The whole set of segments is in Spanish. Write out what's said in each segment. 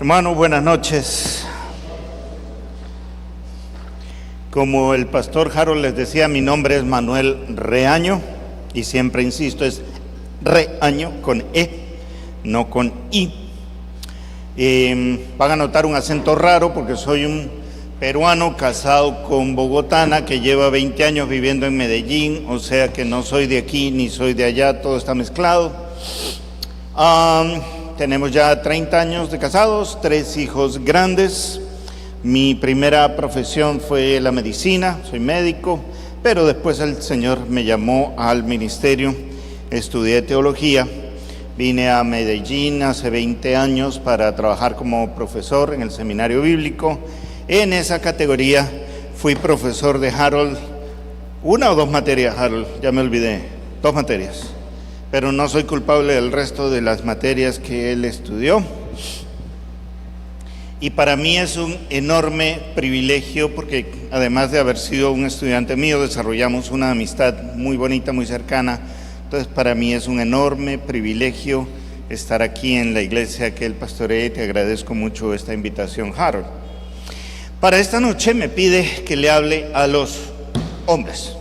Hermanos, buenas noches. Como el pastor Harold les decía, mi nombre es Manuel Reaño y siempre insisto, es Reaño con E, no con I. Van a notar un acento raro porque soy un peruano casado con bogotana que lleva 20 años viviendo en Medellín, o sea que no soy de aquí ni soy de allá, todo está mezclado. Tenemos ya 30 años de casados, 3 hijos grandes. Mi primera profesión fue la medicina, soy médico, pero después el Señor me llamó al ministerio, estudié teología, vine a Medellín hace 20 años para trabajar como profesor en el seminario bíblico. En esa categoría fui profesor de Harold, 1 o 2 materias, Harold, ya me olvidé, 2 materias, pero no soy culpable del resto de las materias que él estudió. Y para mí es un enorme privilegio porque además de haber sido un estudiante mío, desarrollamos una amistad muy bonita, muy cercana. Entonces para mí es un enorme privilegio estar aquí en la iglesia que él pastorea y te agradezco mucho esta invitación, Harold. Para esta noche me pide que le hable a los hombres.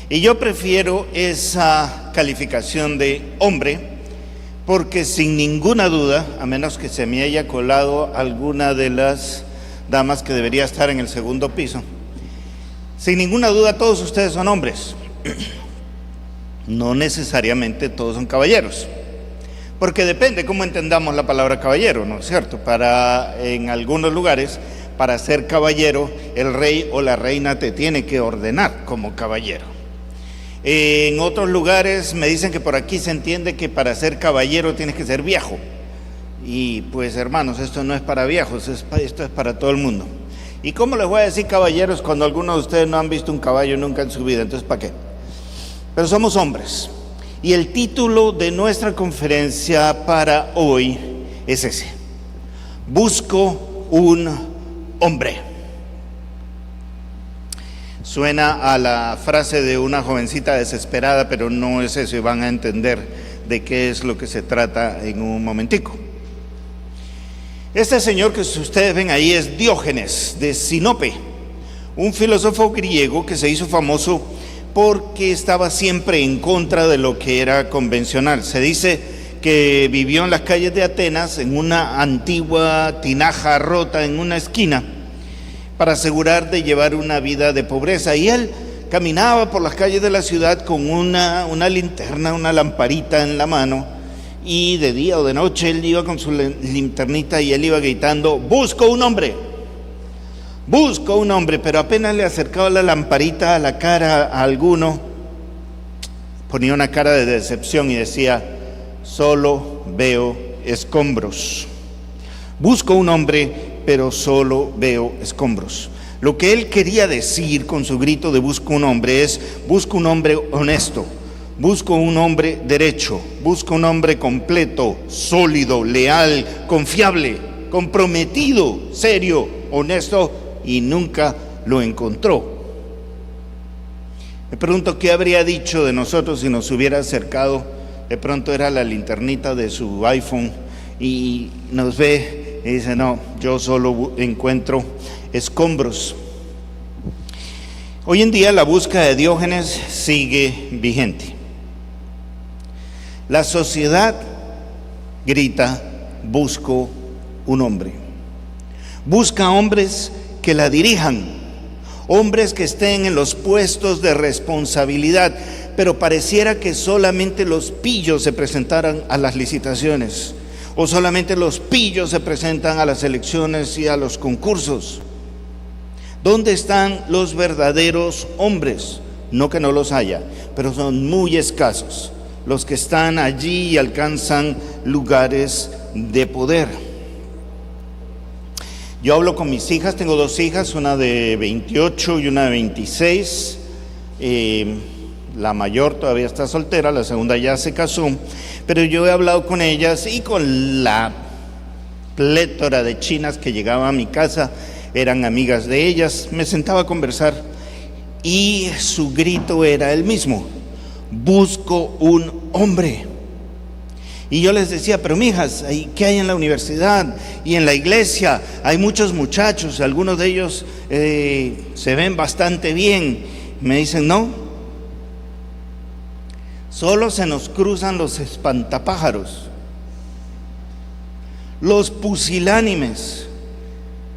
Y yo prefiero esa calificación de hombre porque sin ninguna duda, a menos que se me haya colado alguna de las damas que debería estar en el segundo piso, sin ninguna duda todos ustedes son hombres. No necesariamente todos son caballeros, porque depende cómo entendamos la palabra caballero, ¿no es cierto? En algunos lugares, para ser caballero, el rey o la reina te tiene que ordenar como caballero. En otros lugares me dicen que por aquí se entiende que para ser caballero tienes que ser viejo. Y pues hermanos, esto no es para viejos, esto es para todo el mundo. ¿Y cómo les voy a decir caballeros cuando algunos de ustedes no han visto un caballo nunca en su vida? Entonces, ¿para qué? Pero somos hombres. Y el título de nuestra conferencia para hoy es ese: Busco un hombre. Suena a la frase de una jovencita desesperada, pero no es eso y van a entender de qué es lo que se trata en un momentico. Este señor que ustedes ven ahí es Diógenes de Sinope, un filósofo griego que se hizo famoso porque estaba siempre en contra de lo que era convencional. Se dice que vivió en las calles de Atenas en una antigua tinaja rota en una esquina para asegurar de llevar una vida de pobreza. Y él caminaba por las calles de la ciudad con una linterna, una lamparita en la mano, y de día o de noche él iba con su linternita y él iba gritando: busco un hombre, pero apenas le acercaba la lamparita a la cara a alguno, ponía una cara de decepción y decía: solo veo escombros. Busco un hombre, pero solo veo escombros. Lo que él quería decir con su grito de busco un hombre es: busco un hombre honesto, busco un hombre derecho, busco un hombre completo, sólido, leal, confiable, comprometido, serio, honesto, y nunca lo encontró. Me pregunto qué habría dicho de nosotros si nos hubiera acercado. De pronto era la linternita de su iPhone y nos ve y dice: no, yo solo encuentro escombros. Hoy en día la búsqueda de Diógenes sigue vigente. La sociedad grita: busco un hombre. Busca hombres que la dirijan, hombres que estén en los puestos de responsabilidad, pero pareciera que solamente los pillos se presentaran a las licitaciones, o solamente los pillos se presentan a las elecciones y a los concursos. ¿Dónde están los verdaderos hombres? No que no los haya, pero son muy escasos los que están allí y alcanzan lugares de poder. Yo hablo con mis hijas, tengo 2 hijas, una de 28 y una de 26. La mayor todavía está soltera, la segunda ya se casó, pero yo he hablado con ellas y con la plétora de chinas que llegaban a mi casa, eran amigas de ellas, me sentaba a conversar y su grito era el mismo: busco un hombre. Y yo les decía, pero mijas, ¿qué hay en la universidad y en la iglesia? Hay muchos muchachos, algunos de ellos se ven bastante bien. Me dicen, no, solo se nos cruzan los espantapájaros, los pusilánimes,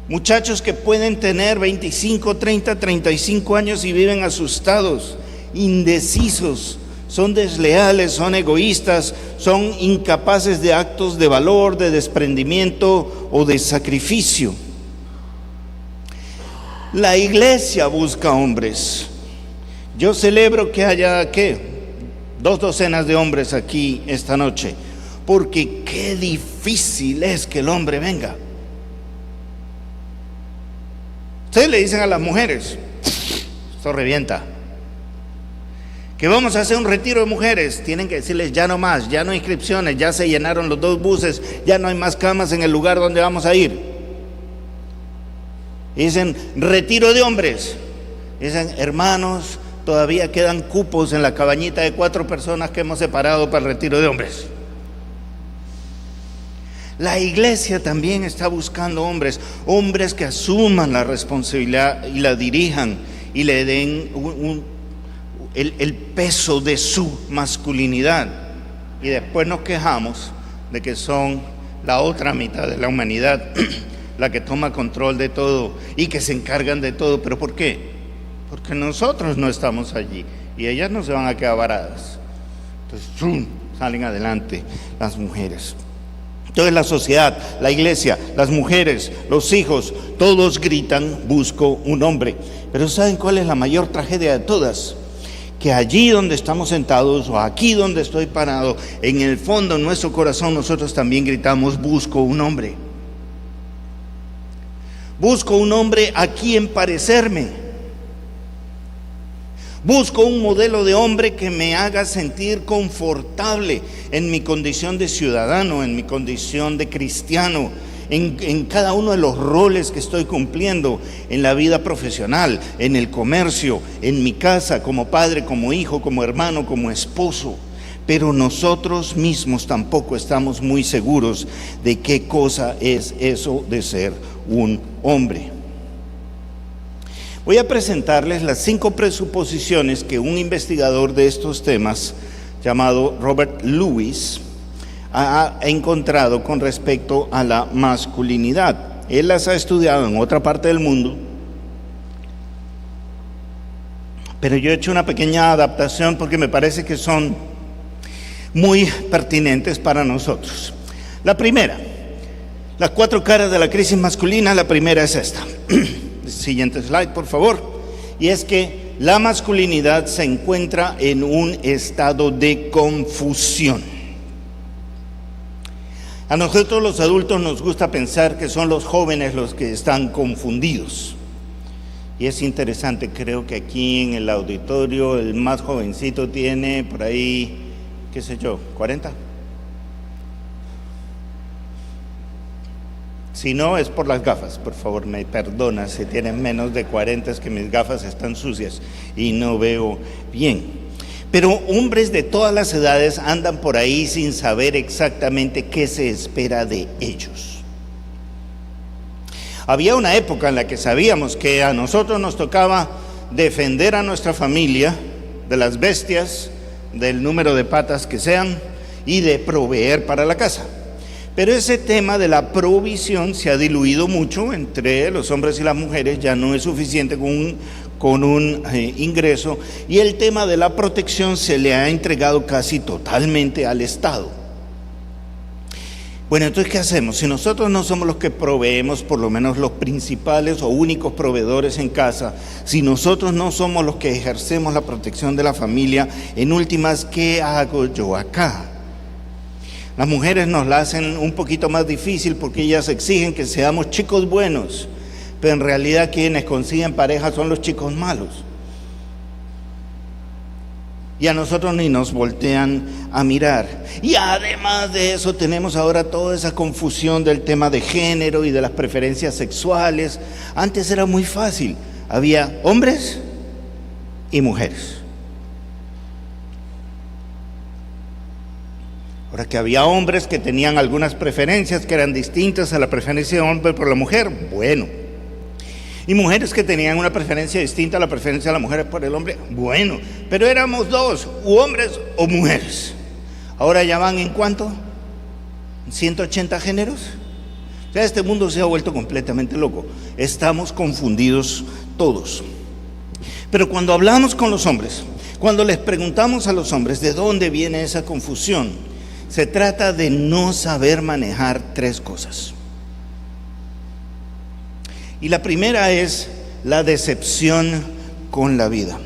muchachos que pueden tener 25, 30, 35 años y viven asustados, indecisos, son desleales, son egoístas, son incapaces de actos de valor, de desprendimiento o de sacrificio. La iglesia busca hombres. Yo celebro que haya, 2 docenas de hombres aquí esta noche, porque qué difícil es que el hombre venga. Ustedes le dicen a las mujeres, esto revienta, que vamos a hacer un retiro de mujeres, tienen que decirles ya no más, ya no hay inscripciones, ya se llenaron los 2 buses, ya no hay más camas en el lugar donde vamos a ir. Y dicen retiro de hombres, dicen hermanos, todavía quedan cupos en la cabañita de 4 personas que hemos separado para el retiro de hombres. La iglesia también está buscando hombres que asuman la responsabilidad y la dirijan y le den el peso de su masculinidad. Y después nos quejamos de que son la otra mitad de la humanidad la que toma control de todo y que se encargan de todo. ¿Pero por qué? Porque nosotros no estamos allí y ellas no se van a quedar varadas. Entonces salen adelante las mujeres. Entonces la sociedad, la iglesia, las mujeres, los hijos, todos gritan, busco un hombre. Pero ¿saben cuál es la mayor tragedia de todas? Que allí donde estamos sentados o aquí donde estoy parado, en el fondo, en nuestro corazón, nosotros también gritamos, busco un hombre. Busco un hombre a quien parecerme. Busco un modelo de hombre que me haga sentir confortable en mi condición de ciudadano, en mi condición de cristiano, en cada uno de los roles que estoy cumpliendo en la vida profesional, en el comercio, en mi casa, como padre, como hijo, como hermano, como esposo. Pero nosotros mismos tampoco estamos muy seguros de qué cosa es eso de ser un hombre. Voy a presentarles las 5 presuposiciones que un investigador de estos temas llamado Robert Lewis ha encontrado con respecto a la masculinidad. Él las ha estudiado en otra parte del mundo, pero yo he hecho una pequeña adaptación porque me parece que son muy pertinentes para nosotros. La primera, las 4 caras de la crisis masculina. La primera es esta. Siguiente slide, por favor. Y es que la masculinidad se encuentra en un estado de confusión. A nosotros los adultos nos gusta pensar que son los jóvenes los que están confundidos. Y es interesante, creo que aquí en el auditorio el más jovencito tiene por ahí, qué sé yo, 40. Si no, es por las gafas, por favor, me perdona si tienen menos de 40, es que mis gafas están sucias y no veo bien. Pero hombres de todas las edades andan por ahí sin saber exactamente qué se espera de ellos. Había una época en la que sabíamos que a nosotros nos tocaba defender a nuestra familia de las bestias, del número de patas que sean, y de proveer para la casa. Pero ese tema de la provisión se ha diluido mucho entre los hombres y las mujeres, ya no es suficiente con un ingreso, y el tema de la protección se le ha entregado casi totalmente al Estado. Bueno, entonces, ¿qué hacemos? Si nosotros no somos los que proveemos, por lo menos los principales o únicos proveedores en casa, si nosotros no somos los que ejercemos la protección de la familia, en últimas, ¿qué hago yo acá? Las mujeres nos la hacen un poquito más difícil porque ellas exigen que seamos chicos buenos, pero en realidad quienes consiguen pareja son los chicos malos. Y a nosotros ni nos voltean a mirar. Y además de eso tenemos ahora toda esa confusión del tema de género y de las preferencias sexuales. Antes era muy fácil, había hombres y mujeres. Ahora, que había hombres que tenían algunas preferencias que eran distintas a la preferencia de hombre por la mujer, bueno. Y mujeres que tenían una preferencia distinta a la preferencia de la mujer por el hombre, bueno. Pero éramos dos, u hombres o mujeres. Ahora ya van ¿en cuánto? ¿180 géneros? O sea, este mundo se ha vuelto completamente loco. Estamos confundidos todos. Pero cuando hablamos con los hombres, cuando les preguntamos a los hombres de dónde viene esa confusión, se trata de no saber manejar tres cosas. Y la primera es la decepción con la vida.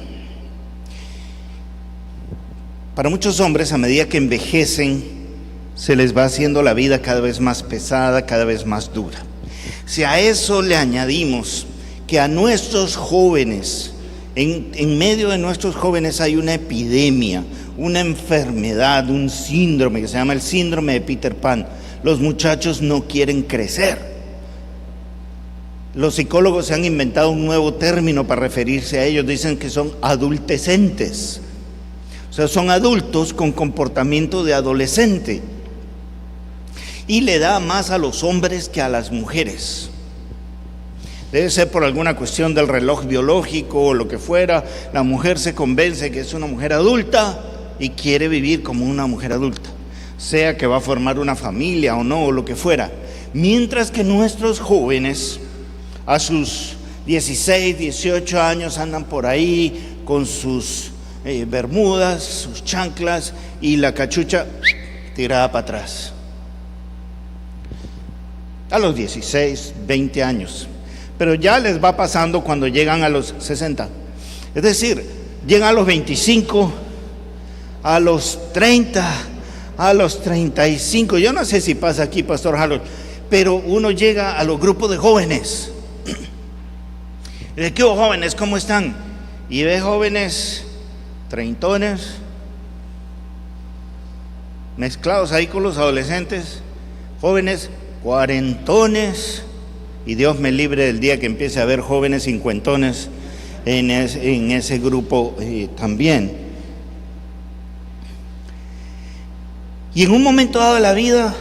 Para muchos hombres, a medida que envejecen, se les va haciendo la vida cada vez más pesada, cada vez más dura. Si a eso le añadimos que a nuestros jóvenes, en medio de nuestros jóvenes hay una epidemia, una enfermedad, un síndrome que se llama el síndrome de Peter Pan. Los muchachos no quieren crecer. Los psicólogos se han inventado un nuevo término para referirse a ellos. Dicen que son adultescentes. O sea, son adultos con comportamiento de adolescente. Y le da más a los hombres que a las mujeres. Debe ser por alguna cuestión del reloj biológico o lo que fuera. La mujer se convence que es una mujer adulta y quiere vivir como una mujer adulta, sea que va a formar una familia o no, o lo que fuera. Mientras que nuestros jóvenes, a sus 16, 18 años, andan por ahí con sus bermudas, sus chanclas y la cachucha tirada para atrás. A los 16, 20 años. Pero ya les va pasando cuando llegan a los 60. Es decir, llegan a los 25, a los 30, a los 35. Yo no sé si pasa aquí, Pastor Harold, pero uno llega a los grupos de jóvenes. ¿De qué jóvenes? ¿Cómo están? Y ve jóvenes treintones mezclados ahí con los adolescentes, jóvenes cuarentones, y Dios me libre del día que empiece a haber jóvenes cincuentones en ese grupo también. Y en un momento dado de la vida,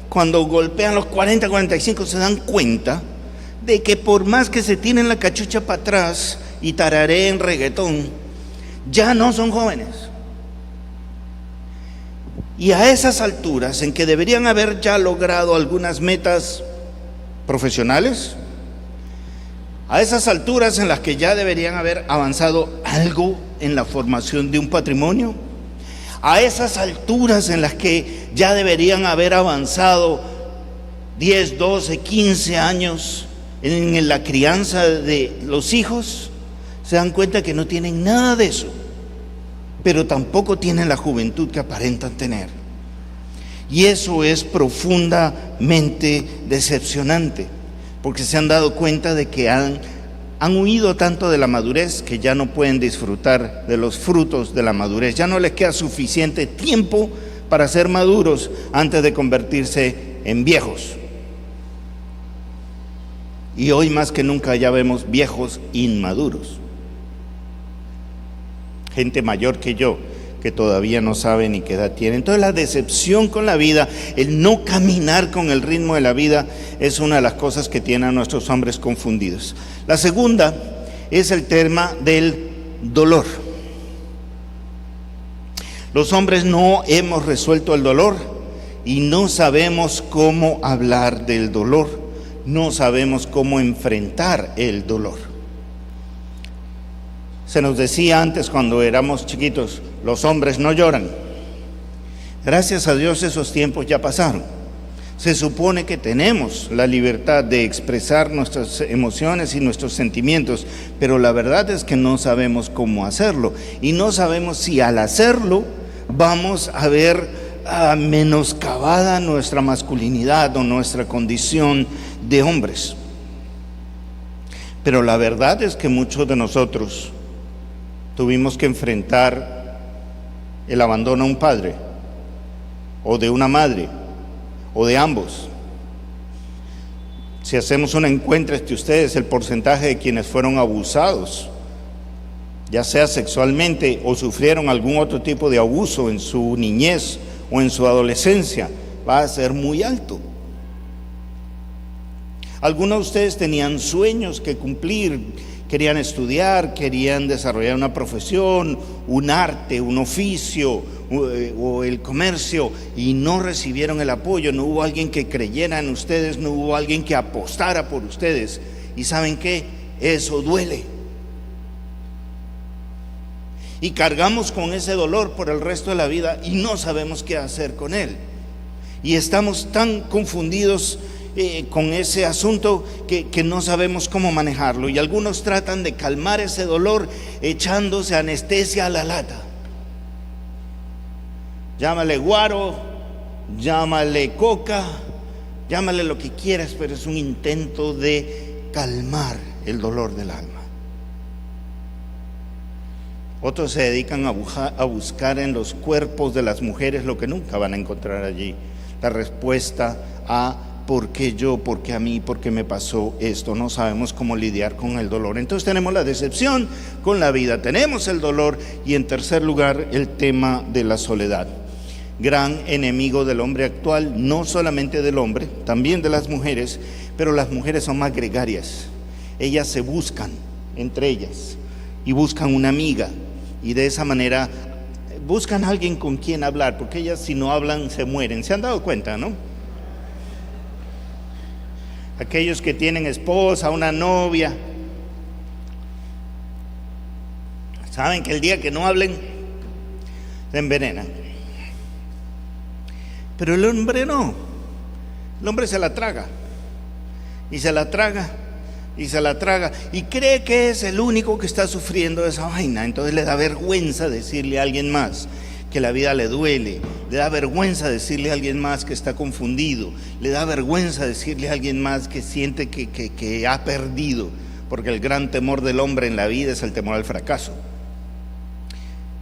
cuando golpean los 40, 45, se dan cuenta de que por más que se tiren la cachucha para atrás y tarareen reggaetón, ya no son jóvenes. Y a esas alturas, en que deberían haber ya logrado algunas metas profesionales, a esas alturas en las que ya deberían haber avanzado algo en la formación de un patrimonio, a esas alturas en las que ya deberían haber avanzado 10, 12, 15 años en la crianza de los hijos, se dan cuenta que no tienen nada de eso, pero tampoco tienen la juventud que aparentan tener. Y eso es profundamente decepcionante, porque se han dado cuenta de que han huido tanto de la madurez que ya no pueden disfrutar de los frutos de la madurez. Ya no les queda suficiente tiempo para ser maduros antes de convertirse en viejos. Y hoy más que nunca ya vemos viejos inmaduros. Gente mayor que yo, que todavía no sabe ni qué edad tiene. Entonces la decepción con la vida, el no caminar con el ritmo de la vida, es una de las cosas que tienen a nuestros hombres confundidos. La segunda es el tema del dolor. Los hombres no hemos resuelto el dolor y no sabemos cómo hablar del dolor, no sabemos cómo enfrentar el dolor. Se nos decía antes cuando éramos chiquitos, los hombres no lloran. Gracias a Dios esos tiempos ya pasaron. Se supone que tenemos la libertad de expresar nuestras emociones y nuestros sentimientos, pero la verdad es que no sabemos cómo hacerlo y no sabemos si al hacerlo vamos a ver menoscabada nuestra masculinidad o nuestra condición de hombres. Pero la verdad es que muchos de nosotros tuvimos que enfrentar el abandono a un padre, o de una madre, o de ambos. Si hacemos una encuesta entre ustedes, el porcentaje de quienes fueron abusados, ya sea sexualmente o sufrieron algún otro tipo de abuso en su niñez o en su adolescencia, va a ser muy alto. Algunos de ustedes tenían sueños que cumplir, querían estudiar, querían desarrollar una profesión, un arte, un oficio o el comercio, y no recibieron el apoyo. No hubo alguien que creyera en ustedes, no hubo alguien que apostara por ustedes. ¿Y saben qué? Eso duele. Y cargamos con ese dolor por el resto de la vida y no sabemos qué hacer con él. Y estamos tan confundidos con ese asunto que no sabemos cómo manejarlo. Y algunos tratan de calmar ese dolor echándose anestesia a la lata. Llámale guaro, llámale coca, llámale lo que quieras, pero es un intento de calmar el dolor del alma. Otros se dedican a buscar en los cuerpos de las mujeres lo que nunca van a encontrar allí: la respuesta a ¿por qué yo? ¿Por qué a mí? ¿Por qué me pasó esto? No sabemos cómo lidiar con el dolor. Entonces tenemos la decepción con la vida, tenemos el dolor, y en tercer lugar el tema de la soledad. Gran enemigo del hombre actual, no solamente del hombre, también de las mujeres, pero las mujeres son más gregarias. Ellas se buscan entre ellas y buscan una amiga, y de esa manera buscan a alguien con quien hablar, porque ellas, si no hablan, se mueren. ¿Se han dado cuenta, no? Aquellos que tienen esposa, una novia, saben que el día que no hablen se envenenan. Pero el hombre no. El hombre se la traga y se la traga y se la traga, y cree que es el único que está sufriendo esa vaina. Entonces le da vergüenza decirle a alguien más que la vida le duele, le da vergüenza decirle a alguien más que está confundido, le da vergüenza decirle a alguien más que siente que ha perdido, porque el gran temor del hombre en la vida es el temor al fracaso.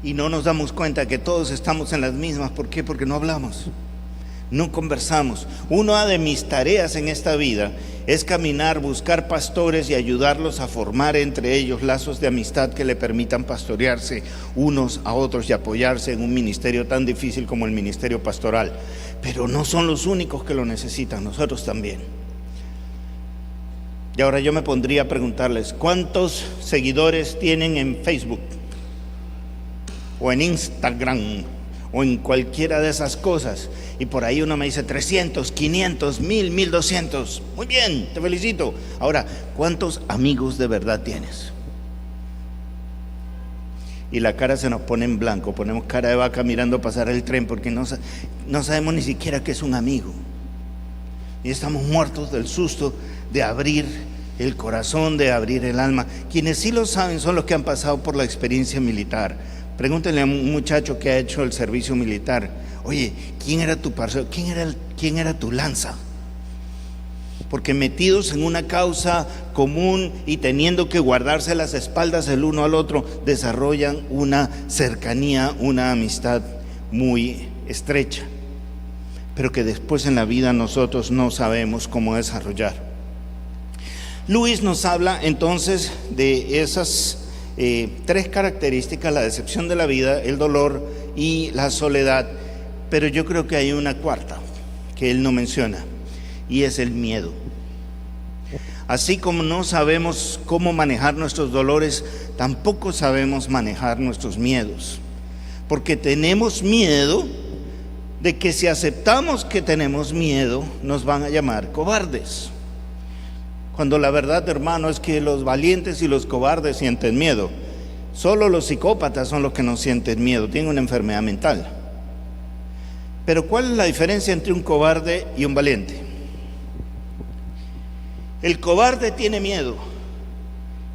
Y no nos damos cuenta que todos estamos en las mismas. ¿Por qué? Porque no hablamos, no conversamos. Una de mis tareas en esta vida es caminar, buscar pastores y ayudarlos a formar entre ellos lazos de amistad que le permitan pastorearse unos a otros y apoyarse en un ministerio tan difícil como el ministerio pastoral. Pero no son los únicos que lo necesitan, nosotros también. Y ahora yo me pondría a preguntarles: ¿cuántos seguidores tienen en Facebook o en Instagram o en cualquiera de esas cosas? Y por ahí uno me dice 300, 500, 1000, 1200. Muy bien, te felicito. Ahora, ¿cuántos amigos de verdad tienes? Y la cara se nos pone en blanco, ponemos cara de vaca mirando pasar el tren, porque no sabemos ni siquiera qué es un amigo. Y estamos muertos del susto de abrir el corazón, de abrir el alma. Quienes sí lo saben son los que han pasado por la experiencia militar. Pregúntenle a un muchacho que ha hecho el servicio militar: oye, ¿quién era tu parcero? ¿Quién era tu lanza? Porque metidos en una causa común y teniendo que guardarse las espaldas el uno al otro, desarrollan una cercanía, una amistad muy estrecha, pero que después en la vida nosotros no sabemos cómo desarrollar. Luis nos habla entonces de esas tres características: la decepción de la vida, el dolor y la soledad. Pero yo creo que hay una cuarta que él no menciona, y es el miedo. Así como no sabemos cómo manejar nuestros dolores, tampoco sabemos manejar nuestros miedos, porque tenemos miedo de que si aceptamos que tenemos miedo, nos van a llamar cobardes. Cuando la verdad, hermano, es que los valientes y los cobardes sienten miedo. Solo los psicópatas son los que no sienten miedo, tienen una enfermedad mental. Pero ¿cuál es la diferencia entre un cobarde y un valiente? El cobarde tiene miedo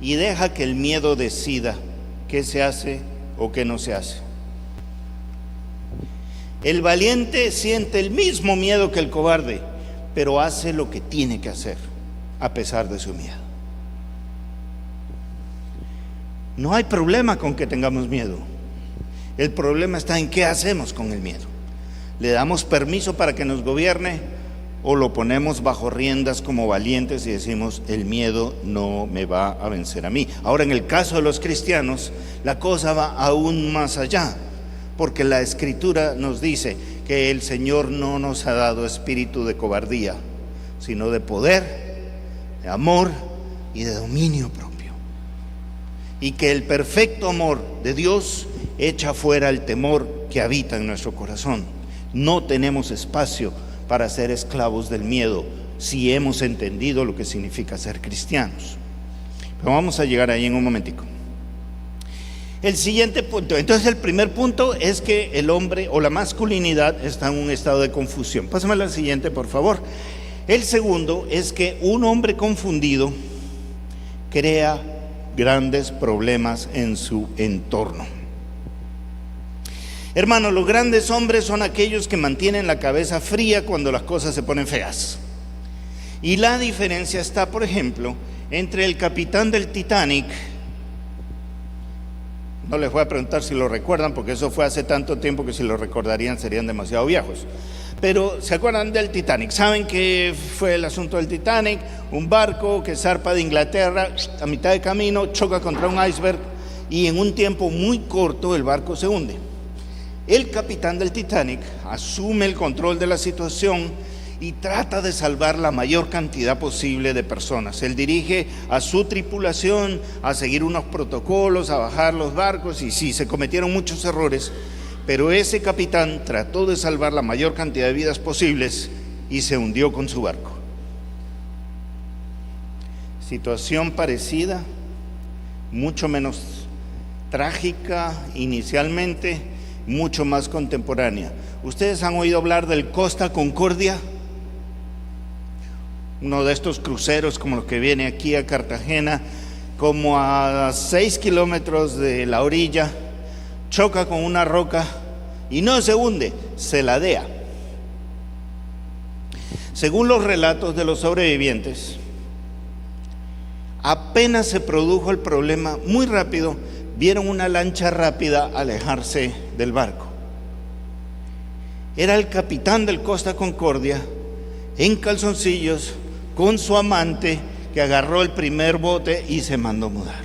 y deja que el miedo decida qué se hace o qué no se hace. El valiente siente el mismo miedo que el cobarde, pero hace lo que tiene que hacer a pesar de su miedo. No hay problema con que tengamos miedo. El problema está en qué hacemos con el miedo. ¿Le damos permiso para que nos gobierne o lo ponemos bajo riendas como valientes y decimos: el miedo no me va a vencer a mí? Ahora, en el caso de los cristianos, la cosa va aún más allá, porque la Escritura nos dice que el Señor no nos ha dado espíritu de cobardía, sino de poder, de amor y de dominio propio. Y que el perfecto amor de Dios echa fuera el temor que habita en nuestro corazón. No tenemos espacio para ser esclavos del miedo si hemos entendido lo que significa ser cristianos. Pero vamos a llegar ahí en un momentico. El siguiente punto, entonces el primer punto es que el hombre o la masculinidad está en un estado de confusión. Pásame la siguiente, por favor. El segundo es que un hombre confundido crea grandes problemas en su entorno. Hermanos, los grandes hombres son aquellos que mantienen la cabeza fría cuando las cosas se ponen feas. Y la diferencia está, por ejemplo, entre el capitán del Titanic. No les voy a preguntar si lo recuerdan, porque eso fue hace tanto tiempo que si lo recordarían serían demasiado viejos. Pero ¿se acuerdan del Titanic? ¿Saben qué fue el asunto del Titanic? Un barco que zarpa de Inglaterra, a mitad de camino choca contra un iceberg y en un tiempo muy corto el barco se hunde. El capitán del Titanic asume el control de la situación y trata de salvar la mayor cantidad posible de personas. Él dirige a su tripulación a seguir unos protocolos, a bajar los barcos, y sí, se cometieron muchos errores, pero ese capitán trató de salvar la mayor cantidad de vidas posibles y se hundió con su barco. Situación parecida, mucho menos trágica inicialmente, mucho más contemporánea. ¿Ustedes han oído hablar del Costa Concordia? Uno de estos cruceros como los que viene aquí a Cartagena, como a 6 kilómetros de la orilla, choca con una roca y no se hunde, se ladea. Según los relatos de los sobrevivientes, apenas se produjo el problema, muy rápido vieron una lancha rápida alejarse del barco. Era el capitán del Costa Concordia, en calzoncillos, con su amante, que agarró el primer bote y se mandó mudar.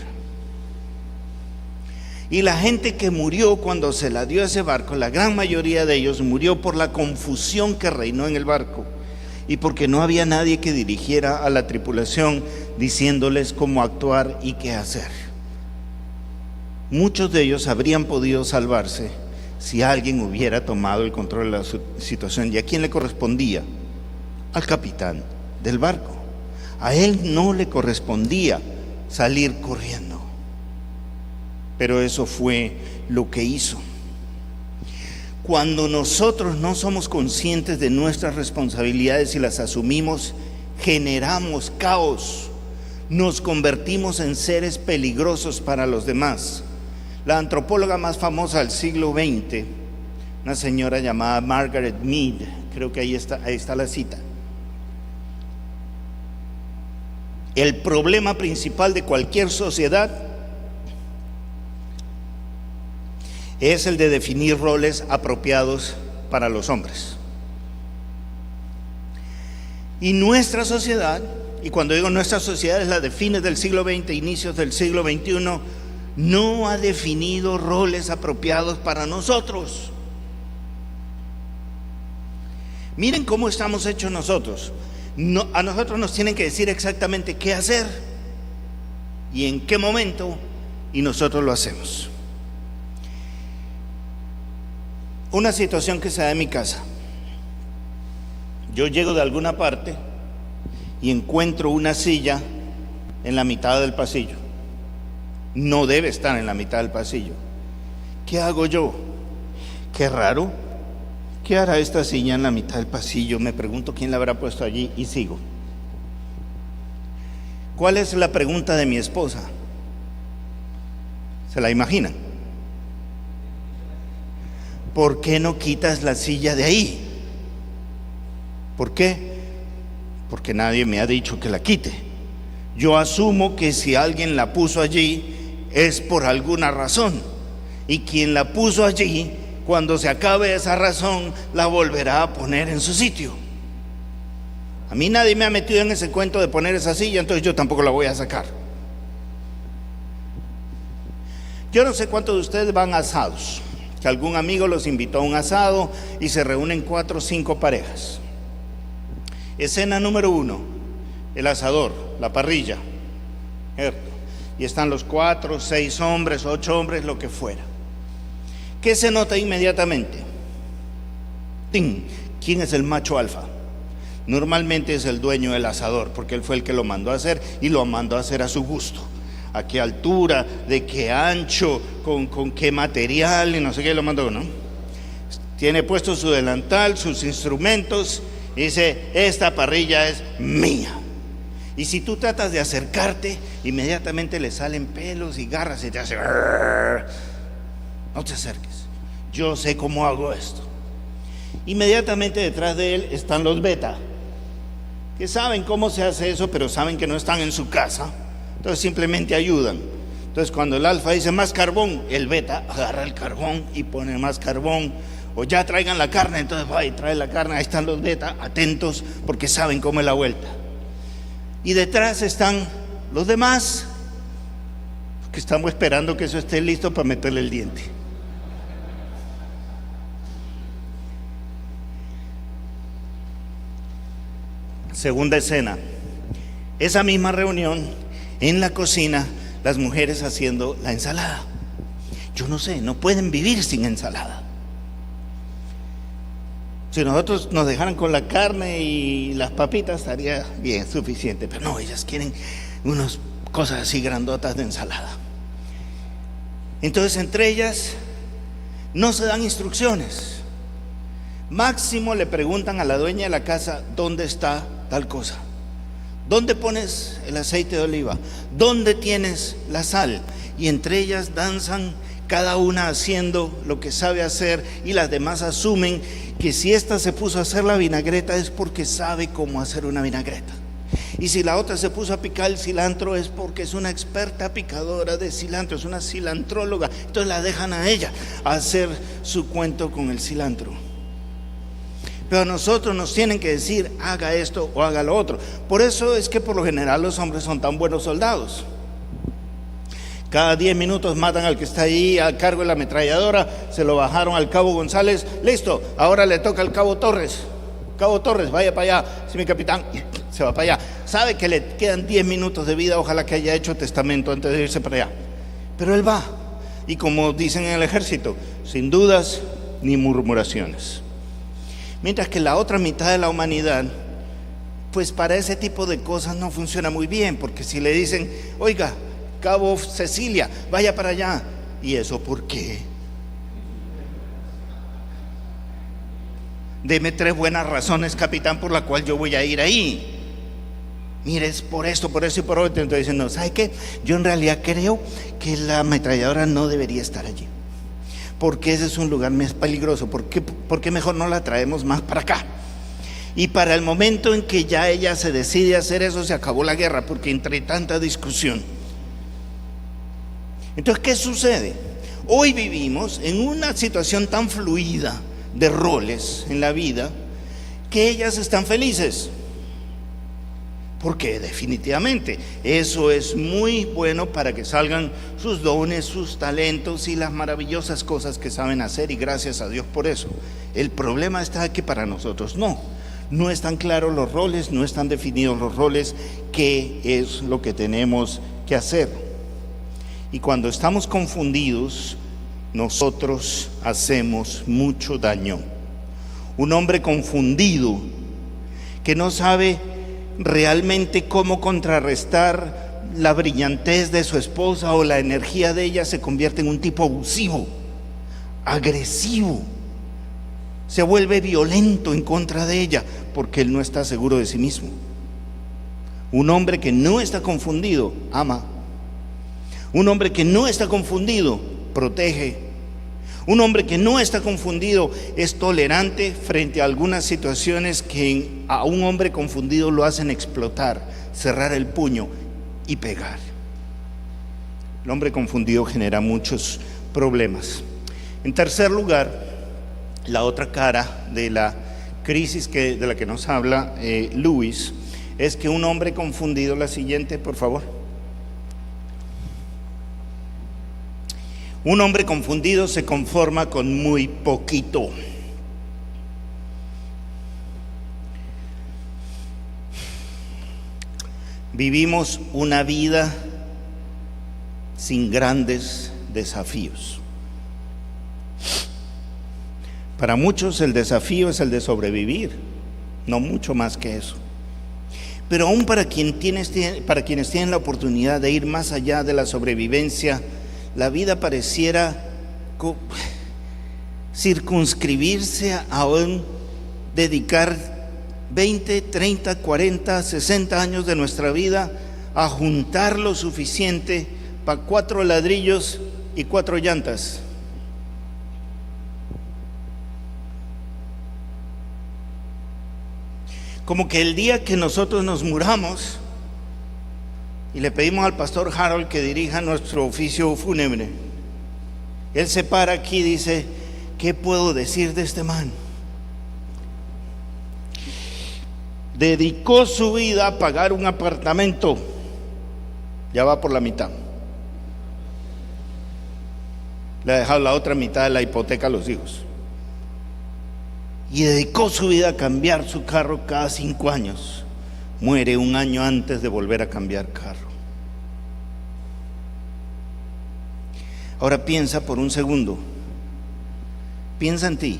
Y la gente que murió cuando se la dio a ese barco, la gran mayoría de ellos murió por la confusión que reinó en el barco y porque no había nadie que dirigiera a la tripulación diciéndoles cómo actuar y qué hacer. Muchos de ellos habrían podido salvarse si alguien hubiera tomado el control de la situación. ¿Y a quién le correspondía? Al capitán del barco. A él no le correspondía salir corriendo, pero eso fue lo que hizo. Cuando nosotros no somos conscientes de nuestras responsabilidades y las asumimos, generamos caos, nos convertimos en seres peligrosos para los demás. La antropóloga más famosa del siglo XX, una señora llamada Margaret Mead, creo que ahí está la cita. El problema principal de cualquier sociedad es el de definir roles apropiados para los hombres. Y nuestra sociedad, y cuando digo nuestra sociedad es la de fines del siglo XX, inicios del siglo XXI, no ha definido roles apropiados para nosotros. Miren cómo estamos hechos nosotros. No, a nosotros nos tienen que decir exactamente qué hacer y en qué momento, y nosotros lo hacemos. Una situación que se da en mi casa. Yo llego de alguna parte y encuentro una silla en la mitad del pasillo. No debe estar en la mitad del pasillo. ¿Qué hago yo? Qué raro. ¿Qué hará esta silla en la mitad del pasillo? Me pregunto quién la habrá puesto allí y sigo. ¿Cuál es la pregunta de mi esposa? ¿Se la imaginan? ¿Por qué no quitas la silla de ahí? ¿Por qué? Porque nadie me ha dicho que la quite. Yo asumo que si alguien la puso allí es por alguna razón, y quien la puso allí, cuando se acabe esa razón, la volverá a poner en su sitio. A mí nadie me ha metido en ese cuento de poner esa silla, entonces yo tampoco la voy a sacar. Yo no sé cuántos de ustedes van a asados. que algún amigo los invitó a un asado y se reúnen 4 o 5 parejas. Escena número 1, el asador, la parrilla, ¿cierto? Y están los 4, 6 hombres, 8 hombres, lo que fuera. ¿Qué se nota inmediatamente? ¡Ting! ¿Quién es el macho alfa? Normalmente es el dueño del asador, porque él fue el que lo mandó a hacer y lo mandó a hacer a su gusto. A qué altura, de qué ancho, con qué material y no sé qué lo mandó, ¿no? Tiene puesto su delantal, sus instrumentos y dice: esta parrilla es mía. Y si tú tratas de acercarte, inmediatamente le salen pelos y garras y te hace: no te acerques, yo sé cómo hago esto. Inmediatamente detrás de él están los beta, que saben cómo se hace eso, pero saben que no están en su casa, entonces simplemente ayudan. Entonces cuando el alfa dice: más carbón, el beta agarra el carbón y pone más carbón. O ya traigan la carne, entonces va y trae la carne. Ahí están los beta, atentos, porque saben cómo es la vuelta. Y detrás están los demás, que estamos esperando que eso esté listo para meterle el diente. Segunda escena, esa misma reunión en la cocina, las mujeres haciendo la ensalada. Yo no sé, no pueden vivir sin ensalada. Si nosotros nos dejaran con la carne y las papitas, estaría bien, suficiente. Pero no, ellas quieren unas cosas así grandotas de ensalada. Entonces entre ellas no se dan instrucciones. Máximo le preguntan a la dueña de la casa: ¿dónde está tal cosa? ¿Dónde pones el aceite de oliva? ¿Dónde tienes la sal? Y entre ellas danzan, cada una haciendo lo que sabe hacer, y las demás asumen que si esta se puso a hacer la vinagreta es porque sabe cómo hacer una vinagreta. Y si la otra se puso a picar el cilantro es porque es una experta picadora de cilantro, es una cilantróloga. Entonces la dejan a ella hacer su cuento con el cilantro. Pero a nosotros nos tienen que decir: haga esto o haga lo otro. Por eso es que por lo general los hombres son tan buenos soldados. Cada 10 minutos matan al que está ahí al cargo de la ametralladora. Se lo bajaron al cabo González. Listo, ahora le toca al cabo Torres. Cabo Torres, vaya para allá. Sí, mi capitán, se va para allá. Sabe que le quedan 10 minutos de vida. Ojalá que haya hecho testamento antes de irse para allá. Pero él va. Y como dicen en el ejército, sin dudas ni murmuraciones. Mientras que la otra mitad de la humanidad, pues para ese tipo de cosas no funciona muy bien. Porque si le dicen: oiga, Cabo Cecilia, vaya para allá. ¿Y eso por qué? Deme 3 buenas razones, capitán, por la cual yo voy a ir ahí. Mire, es por esto, por eso y por otro. Entonces dicen: no, ¿sabe qué? Yo en realidad creo que la ametralladora no debería estar allí, porque ese es un lugar más peligroso. ¿Por qué mejor no la traemos más para acá? Y para el momento en que ya ella se decide hacer eso, se acabó la guerra, porque entre tanta discusión. Entonces, ¿qué sucede? Hoy vivimos en una situación tan fluida de roles en la vida que ellas están felices. Porque definitivamente eso es muy bueno para que salgan sus dones, sus talentos y las maravillosas cosas que saben hacer, y gracias a Dios por eso. El problema está que para nosotros no están claros los roles, no están definidos los roles, qué es lo que tenemos que hacer. Y cuando estamos confundidos, nosotros hacemos mucho daño. Un hombre confundido que no sabe realmente cómo contrarrestar la brillantez de su esposa o la energía de ella, se convierte en un tipo abusivo, agresivo, se vuelve violento en contra de ella porque él no está seguro de sí mismo. Un hombre que no está confundido ama. Un hombre que no está confundido protege. Un hombre que no está confundido es tolerante frente a algunas situaciones que a un hombre confundido lo hacen explotar, cerrar el puño y pegar. El hombre confundido genera muchos problemas. En tercer lugar, la otra cara de la crisis de la que nos habla Lewis es que un hombre confundido, la siguiente por favor. Un hombre confundido se conforma con muy poquito. Vivimos una vida sin grandes desafíos. Para muchos el desafío es el de sobrevivir, no mucho más que eso. Pero aún para quienes tienen la oportunidad de ir más allá de la sobrevivencia, la vida pareciera circunscribirse a dedicar 20, 30, 40, 60 años de nuestra vida a juntar lo suficiente para 4 ladrillos y 4 llantas. Como que el día que nosotros nos muramos y le pedimos al pastor Harold que dirija nuestro oficio fúnebre, él se para aquí y dice: ¿qué puedo decir de este man? Dedicó su vida a pagar un apartamento, ya va por la mitad. Le ha dejado la otra mitad de la hipoteca a los hijos. Y dedicó su vida a cambiar su carro cada 5 años. Muere un año antes de volver a cambiar carro. Ahora piensa por un segundo. Piensa en ti.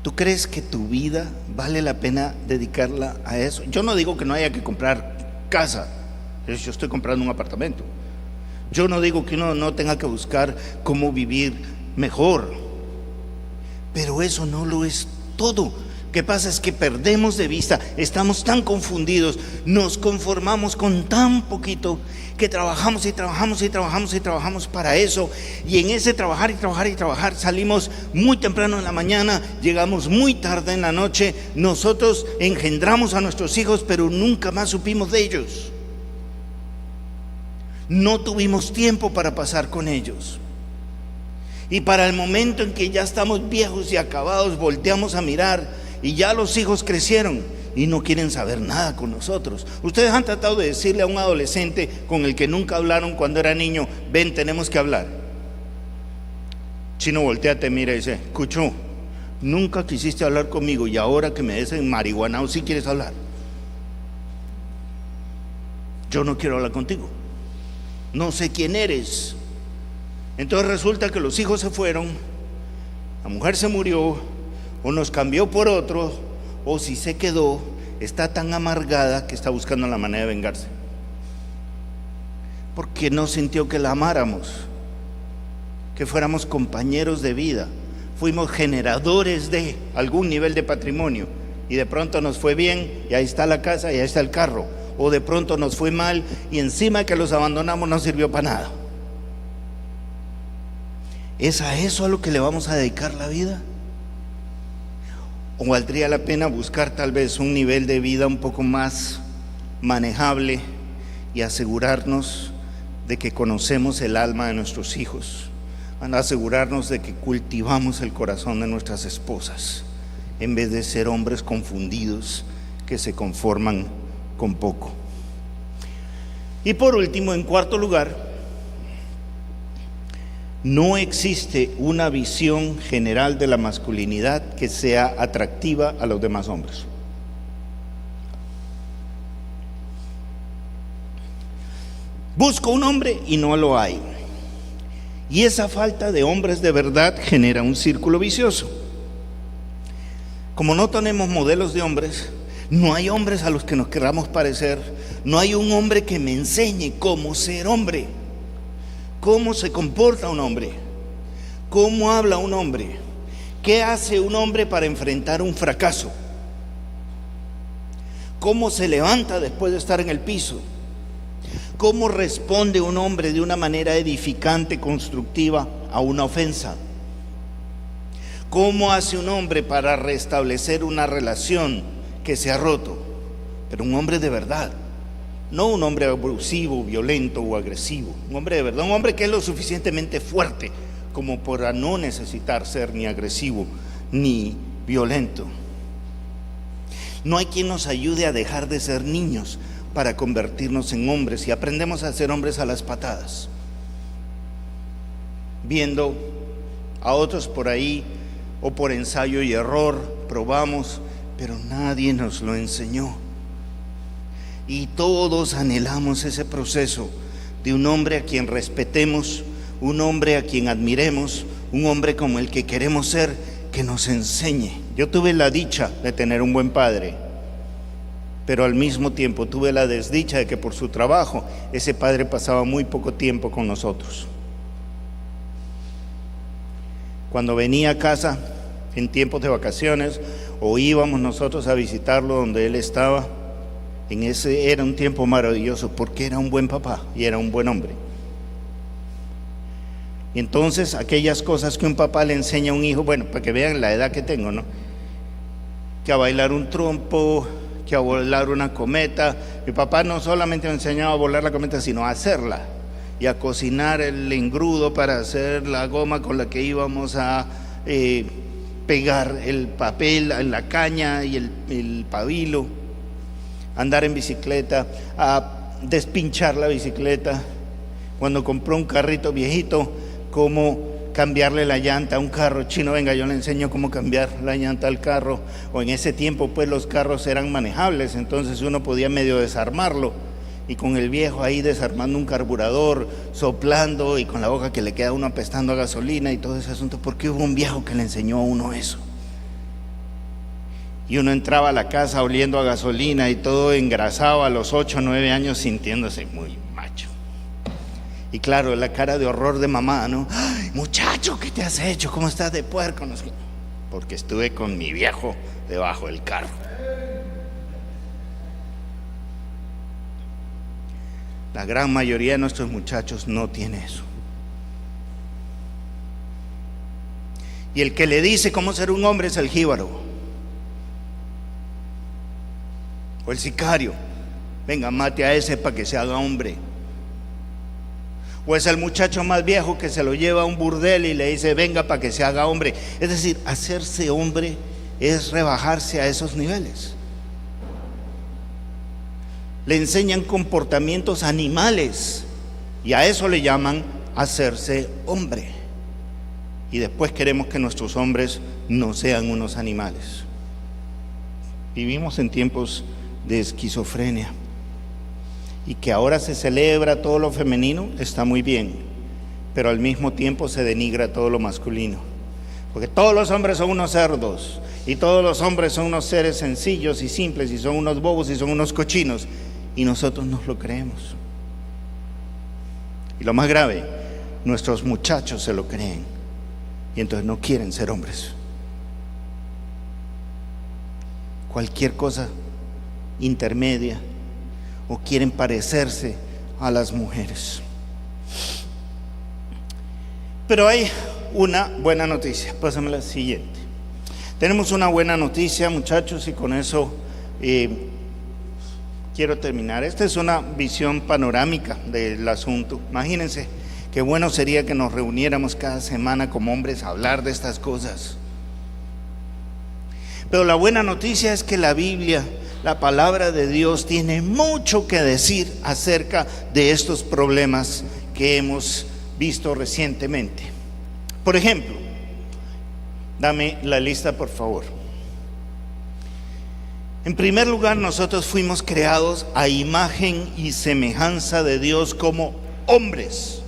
¿Tú crees que tu vida vale la pena dedicarla a eso? Yo no digo que no haya que comprar casa. Yo estoy comprando un apartamento. Yo no digo que uno no tenga que buscar cómo vivir mejor. Pero eso no lo es todo. Lo que pasa es que perdemos de vista, estamos tan confundidos, nos conformamos con tan poquito que trabajamos y trabajamos y trabajamos y trabajamos para eso. Y en ese trabajar y trabajar y trabajar salimos muy temprano en la mañana, llegamos muy tarde en la noche. Nosotros engendramos a nuestros hijos, pero nunca más supimos de ellos. No tuvimos tiempo para pasar con ellos. Y para el momento en que ya estamos viejos y acabados, volteamos a mirar y ya los hijos crecieron y no quieren saber nada con nosotros. Ustedes han tratado de decirle a un adolescente con el que nunca hablaron cuando era niño: ven, tenemos que hablar. Chino voltea, te mira y dice: Cucho, nunca quisiste hablar conmigo y ahora que me des en marihuana, ¿sí quieres hablar? Yo no quiero hablar contigo. No sé quién eres. Entonces resulta que los hijos se fueron, la mujer se murió, o nos cambió por otro, o si se quedó, está tan amargada que está buscando la manera de vengarse. Porque no sintió que la amáramos, que fuéramos compañeros de vida, fuimos generadores de algún nivel de patrimonio, y de pronto nos fue bien, y ahí está la casa, y ahí está el carro. O de pronto nos fue mal, y encima que los abandonamos no sirvió para nada. ¿Es a eso a lo que le vamos a dedicar la vida? ¿O valdría la pena buscar tal vez un nivel de vida un poco más manejable y asegurarnos de que conocemos el alma de nuestros hijos, asegurarnos de que cultivamos el corazón de nuestras esposas, en vez de ser hombres confundidos que se conforman con poco? Y por último, en cuarto lugar, no existe una visión general de la masculinidad que sea atractiva a los demás hombres. Busco un hombre y no lo hay. Y esa falta de hombres de verdad genera un círculo vicioso. Como no tenemos modelos de hombres, no hay hombres a los que nos queramos parecer, no hay un hombre que me enseñe cómo ser hombre. ¿Cómo se comporta un hombre? ¿Cómo habla un hombre? ¿Qué hace un hombre para enfrentar un fracaso? ¿Cómo se levanta después de estar en el piso? ¿Cómo responde un hombre de una manera edificante, constructiva a una ofensa? ¿Cómo hace un hombre para restablecer una relación que se ha roto? Pero un hombre de verdad. No un hombre abusivo, violento o agresivo. Un hombre de verdad, un hombre que es lo suficientemente fuerte como para no necesitar ser ni agresivo ni violento. No hay quien nos ayude a dejar de ser niños para convertirnos en hombres, y aprendemos a ser hombres a las patadas. viendo a otros por ahí, o por ensayo y error, probamos, pero nadie nos lo enseñó. Y todos anhelamos ese proceso de un hombre a quien respetemos, un hombre a quien admiremos, un hombre como el que queremos ser, que nos enseñe. Yo tuve la dicha de tener un buen padre, pero al mismo tiempo tuve la desdicha de que por su trabajo ese padre pasaba muy poco tiempo con nosotros. Cuando venía a casa en tiempos de vacaciones o íbamos nosotros a visitarlo donde él estaba, en ese era un tiempo maravilloso porque era un buen papá y era un buen hombre. Y entonces aquellas cosas que un papá le enseña a un hijo, bueno, para que vean la edad que tengo, ¿no? Que a bailar un trompo, que a volar una cometa. Mi papá no solamente me enseñaba a volar la cometa, sino a hacerla y a cocinar el engrudo para hacer la goma con la que íbamos a pegar el papel en la caña y el pabilo, andar en bicicleta, a despinchar la bicicleta. Cuando compró un carrito viejito, cómo cambiarle la llanta a un carro chino. Venga, yo le enseño cómo cambiar la llanta al carro. O en ese tiempo pues los carros eran manejables, entonces uno podía medio desarmarlo, y con el viejo ahí desarmando un carburador, soplando, y con la boca que le queda a uno apestando a gasolina y todo ese asunto, porque hubo un viejo que le enseñó a uno eso. Y uno entraba a la casa oliendo a gasolina y todo engrasado a los 8 o 9 años, sintiéndose muy macho. Y claro, la cara de horror de mamá, ¿no? ¡Ay, muchacho, ¿qué te has hecho? ¿Cómo estás de puerco? No sé. Porque estuve con mi viejo debajo del carro. La gran mayoría de nuestros muchachos no tiene eso. Y el que le dice cómo ser un hombre es el jíbaro o el sicario. Venga, mate a ese para que se haga hombre. O es el muchacho más viejo que se lo lleva a un burdel y le dice venga para que se haga hombre. Es decir, hacerse hombre es rebajarse a esos niveles. Le enseñan comportamientos animales y a eso le llaman hacerse hombre. Y después queremos que nuestros hombres no sean unos animales. Vivimos en tiempos de esquizofrenia, y que ahora se celebra todo lo femenino, está muy bien, pero al mismo tiempo se denigra todo lo masculino, porque todos los hombres son unos cerdos, y todos los hombres son unos seres sencillos y simples, y son unos bobos y son unos cochinos, y nosotros nos lo creemos. Y lo más grave, nuestros muchachos se lo creen, y entonces no quieren ser hombres. Cualquier cosa intermedia, o quieren parecerse a las mujeres. Pero hay una buena noticia. Pásame la siguiente. Tenemos una buena noticia, muchachos, y con eso quiero terminar. Esta es una visión panorámica del asunto. Imagínense qué bueno sería que nos reuniéramos cada semana como hombres a hablar de estas cosas. Pero la buena noticia es que la Biblia, la palabra de Dios, tiene mucho que decir acerca de estos problemas que hemos visto recientemente. Por ejemplo, dame la lista, por favor. En primer lugar, nosotros fuimos creados a imagen y semejanza de Dios como hombres.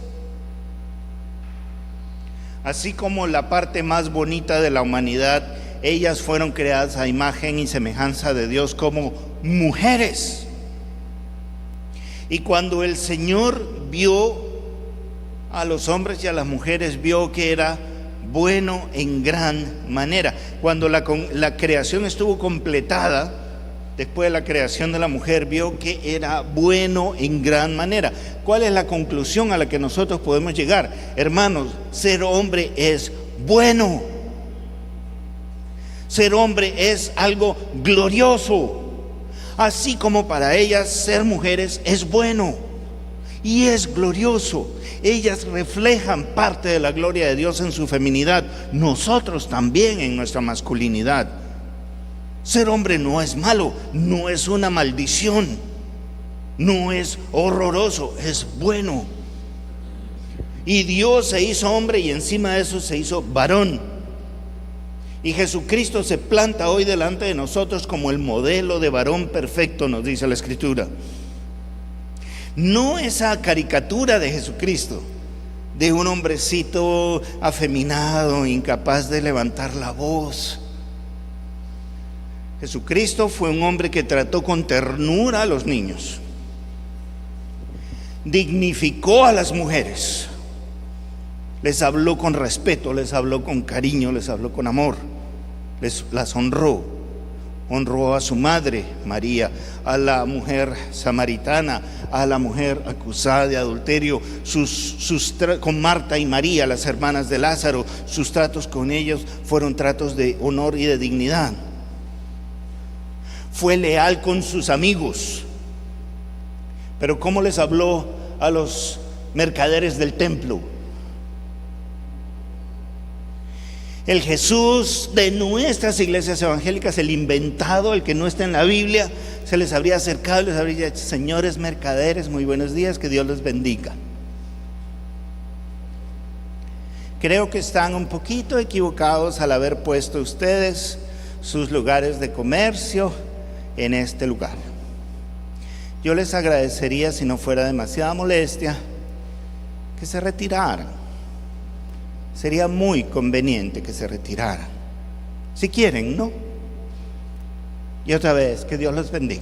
Así como la parte más bonita de la humanidad, ellas fueron creadas a imagen y semejanza de Dios como mujeres. Y cuando el Señor vio a los hombres y a las mujeres, vio que era bueno en gran manera. Cuando la creación estuvo completada, después de la creación de la mujer, vio que era bueno en gran manera. ¿Cuál es la conclusión a la que nosotros podemos llegar? Hermanos, ser hombre es bueno. Ser hombre es algo glorioso, así como para ellas ser mujeres es bueno y es glorioso. Ellas reflejan parte de la gloria de Dios en su feminidad, nosotros también en nuestra masculinidad. Ser hombre no es malo, no es una maldición, no es horroroso, es bueno. Y Dios se hizo hombre y encima de eso se hizo varón. Y Jesucristo se planta hoy delante de nosotros como el modelo de varón perfecto, nos dice la Escritura. No esa caricatura de Jesucristo, de un hombrecito afeminado, incapaz de levantar la voz. Jesucristo fue un hombre que trató con ternura a los niños, dignificó a las mujeres, les habló con respeto, les habló con cariño, les habló con amor, las honró. Honró a su madre María, a la mujer samaritana, a la mujer acusada de adulterio, con Marta y María, las hermanas de Lázaro. Sus tratos con ellos fueron tratos de honor y de dignidad. Fue leal con sus amigos. Pero ¿cómo les habló a los mercaderes del templo? El Jesús de nuestras iglesias evangélicas, el inventado, el que no está en la Biblia, se les habría acercado y les habría dicho: señores mercaderes, muy buenos días, que Dios les bendiga. Creo que están un poquito equivocados al haber puesto ustedes sus lugares de comercio en este lugar. Yo les agradecería, si no fuera demasiada molestia, que se retiraran. Sería muy conveniente que se retiraran, si quieren, ¿no? Y otra vez, que Dios los bendiga.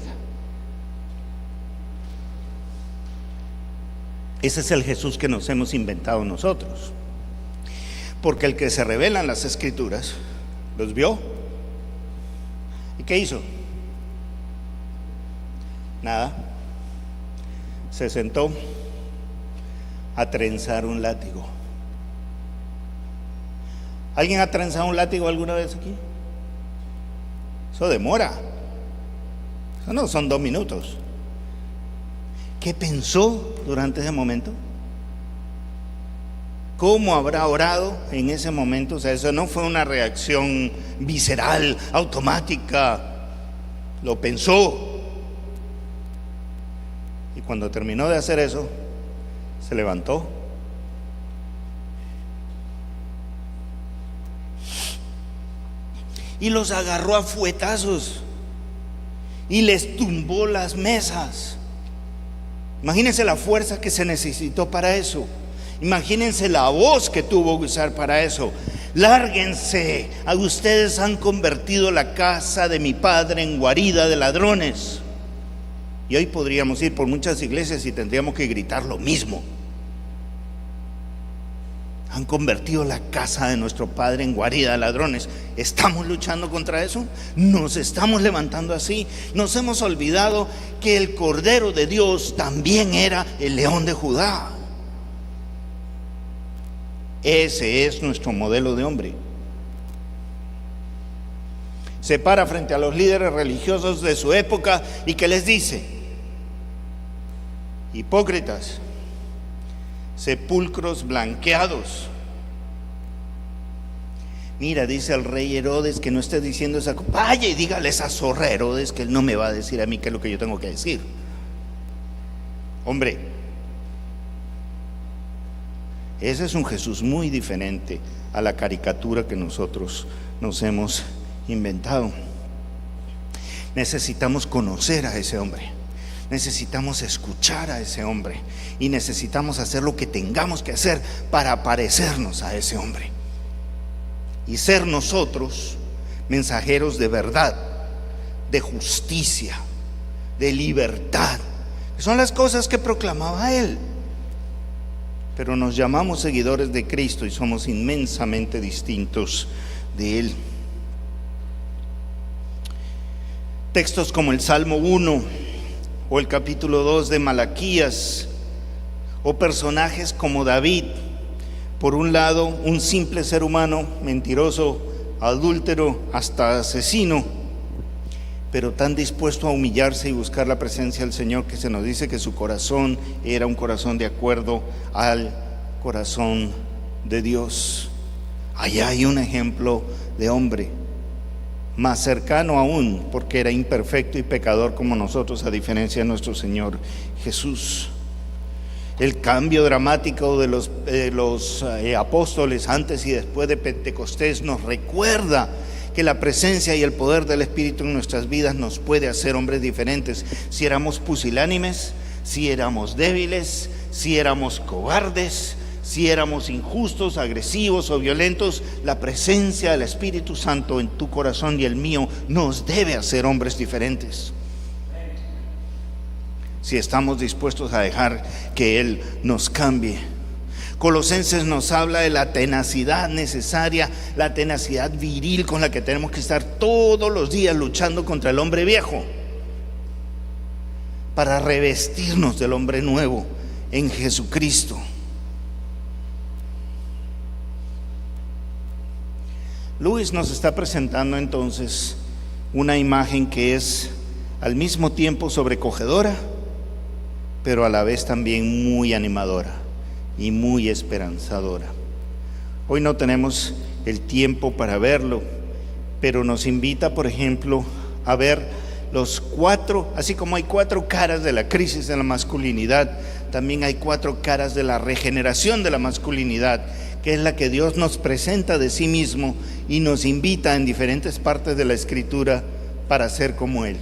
Ese es el Jesús que nos hemos inventado nosotros, porque el que se revela en las Escrituras los vio. ¿Y qué hizo? Nada. Se sentó a trenzar un látigo. ¿Alguien ha trenzado un látigo alguna vez aquí? Eso demora. Eso no son 2 minutos. ¿Qué pensó durante ese momento? ¿Cómo habrá orado en ese momento? O sea, eso no fue una reacción visceral, automática. Lo pensó. Y cuando terminó de hacer eso, se levantó. Y los agarró a fuetazos y les tumbó las mesas. Imagínense la fuerza que se necesitó para eso. Imagínense la voz que tuvo que usar para eso. Lárguense, a ustedes han convertido la casa de mi padre en guarida de ladrones. Y hoy podríamos ir por muchas iglesias y tendríamos que gritar lo mismo. Han convertido la casa de nuestro padre en guarida de ladrones. ¿Estamos luchando contra eso? ¿Nos estamos levantando así? Nos hemos olvidado que el Cordero de Dios también era el León de Judá. Ese es nuestro modelo de hombre. Se para frente a los líderes religiosos de su época y que les dice: hipócritas, sepulcros blanqueados. Mira, dice el rey Herodes que no esté diciendo esa cosa. Vaya y dígale a esa zorra Herodes que él no me va a decir a mí qué es lo que yo tengo que decir. Hombre, ese es un Jesús muy diferente a la caricatura que nosotros nos hemos inventado. Necesitamos conocer a ese hombre. Necesitamos escuchar a ese hombre y necesitamos hacer lo que tengamos que hacer para parecernos a ese hombre y ser nosotros mensajeros de verdad, de justicia, de libertad. Son las cosas que proclamaba él. Pero nos llamamos seguidores de Cristo y somos inmensamente distintos de él. Textos como el Salmo 1 o el capítulo 2 de Malaquías, o personajes como David, por un lado un simple ser humano, mentiroso, adúltero, hasta asesino, pero tan dispuesto a humillarse y buscar la presencia del Señor, que se nos dice que su corazón era un corazón de acuerdo al corazón de Dios. Allá hay un ejemplo de hombre, más cercano aún, porque era imperfecto y pecador como nosotros, a diferencia de nuestro Señor Jesús. El cambio dramático de los apóstoles antes y después de Pentecostés nos recuerda que la presencia y el poder del Espíritu en nuestras vidas nos puede hacer hombres diferentes. Si éramos pusilánimes, si éramos débiles, si éramos cobardes, si éramos injustos, agresivos o violentos, la presencia del Espíritu Santo en tu corazón y el mío nos debe hacer hombres diferentes. Si estamos dispuestos a dejar que Él nos cambie. Colosenses nos habla de la tenacidad necesaria, la tenacidad viril con la que tenemos que estar todos los días luchando contra el hombre viejo, para revestirnos del hombre nuevo en Jesucristo. Luis nos está presentando entonces una imagen que es al mismo tiempo sobrecogedora, pero a la vez también muy animadora y muy esperanzadora. Hoy no tenemos el tiempo para verlo, pero nos invita, por ejemplo, a ver los cuatro, así como hay 4 caras de la crisis de la masculinidad, también hay 4 caras de la regeneración de la masculinidad, que es la que Dios nos presenta de sí mismo y nos invita en diferentes partes de la Escritura para ser como Él.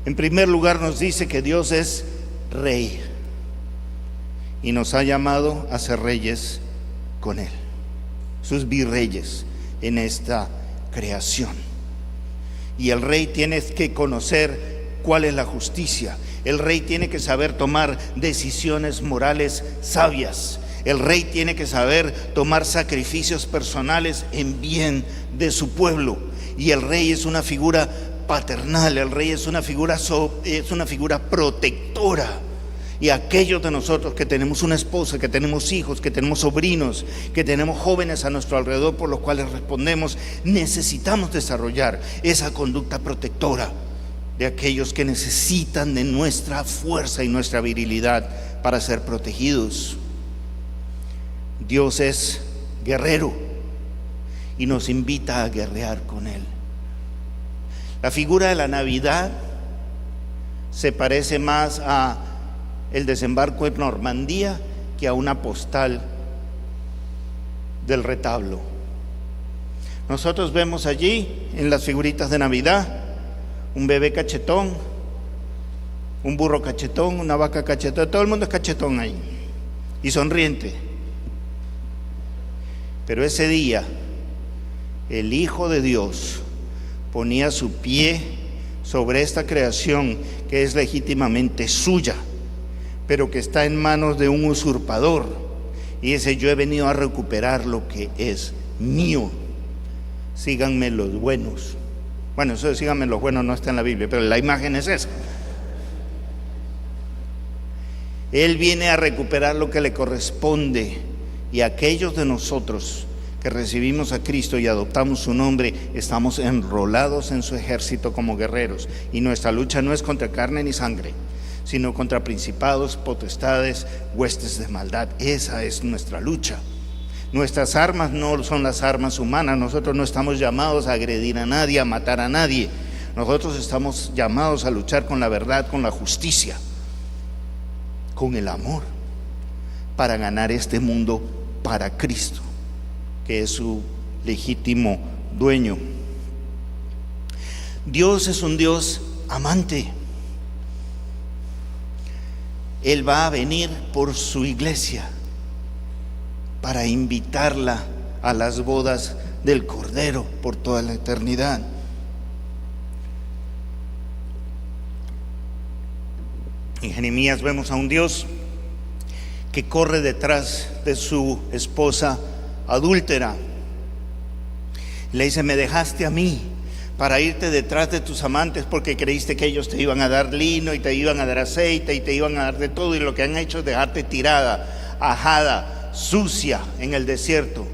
En primer lugar nos dice que Dios es Rey y nos ha llamado a ser reyes con Él, sus virreyes en esta creación. Y el rey tiene que conocer cuál es la justicia. El rey tiene que saber tomar decisiones morales sabias. El rey tiene que saber tomar sacrificios personales en bien de su pueblo. Y el rey es una figura paternal, el rey es una figura protectora. Y aquellos de nosotros que tenemos una esposa, que tenemos hijos, que tenemos sobrinos, que tenemos jóvenes a nuestro alrededor por los cuales respondemos, necesitamos desarrollar esa conducta protectora de aquellos que necesitan de nuestra fuerza y nuestra virilidad para ser protegidos. Dios es guerrero y nos invita a guerrear con Él. La figura de la Navidad se parece más a el desembarco en Normandía que a una postal del retablo. Nosotros vemos allí en las figuritas de Navidad un bebé cachetón, un burro cachetón, una vaca cachetón, todo el mundo es cachetón ahí y sonriente. Pero ese día el Hijo de Dios ponía su pie sobre esta creación que es legítimamente suya, pero que está en manos de un usurpador, y dice: yo he venido a recuperar lo que es mío, síganme los buenos. Bueno, eso de síganme los buenos no está en la Biblia, pero la imagen es esa. Él viene a recuperar lo que le corresponde, y aquellos de nosotros que recibimos a Cristo y adoptamos su nombre, estamos enrolados en su ejército como guerreros, y nuestra lucha no es contra carne ni sangre, sino contra principados, potestades, huestes de maldad. Esa es nuestra lucha. Nuestras armas no son las armas humanas. Nosotros no estamos llamados a agredir a nadie, a matar a nadie. Nosotros estamos llamados a luchar con la verdad, con la justicia, con el amor, para ganar este mundo para Cristo, que es su legítimo dueño. Dios es un Dios amante. Él va a venir por su iglesia para invitarla a las bodas del Cordero por toda la eternidad. En Jeremías vemos a un Dios que corre detrás de su esposa adúltera. Le dice: me dejaste a mí para irte detrás de tus amantes porque creíste que ellos te iban a dar lino y te iban a dar aceite y te iban a dar de todo, y lo que han hecho es dejarte tirada, ajada, sucia en el desierto.